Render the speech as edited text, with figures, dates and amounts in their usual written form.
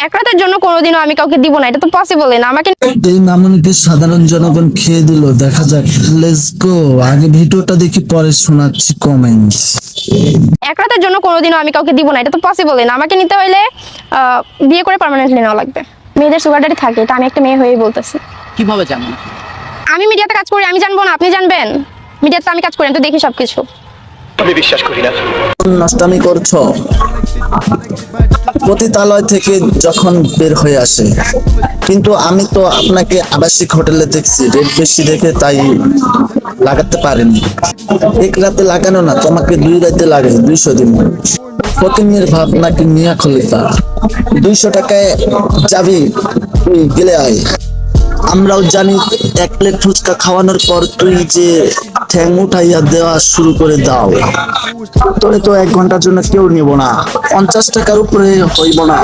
এক রাতের জন্য কোনোদিনও আমি কাউকে দিব না, এটা তো পসিবলই না। আমাকে এই মামুনিকে সাধারণ জনগণ খেয়ে দিল, দেখা যাক। লেটস গো, আগে ভিডিওটা দেখি পরে শোনাচ্ছি কমেন্টস। এক রাতের জন্য কোনোদিনও আমি কাউকে দিব না, এটা তো পসিবলই না। আমাকে নিতে হইলে বিয়ে করে পার্মানেন্টলি নেওয়া লাগবে। মেয়েদের সুগার ড্যাডি থাকে, এটা আমি একটা মেয়ে হয়েই বলতেছি। কিভাবে জানেন? আমি মিডিয়াতে কাজ করি, আমি জানবো না? আপনি জানবেন? মিডিয়াতে আমি কাজ করি, আমি তো দেখি সবকিছু। আমি বিশ্বাস করি না। নষ্টামি করছো। পতিতালয় থেকে যখন বের হয়ে আসে, কিন্তু আমি তো আপনাকে আবাসিক হোটেলে দেখছি, রেট বেশি দেখে তাই লাগাতে পারেনি। এক রাতে লাগানো না, তোমাকে 2 রাতে লাগে 200 দিন। ফকিনের ভাব নাকি মিয়া খলিফা। 200 টাকায় যাবি, তুই গেলে আয়। আমরাও জানি 1 প্লেট ফুচকা খাওয়ানোর পর তুই যে ঠ্যাং উঠাইয়া দেওয়া শুরু করে দাও। তোরে তো 1 ঘন্টার জন্য কেউ নিব না, 50 টাকার উপরে হইব না।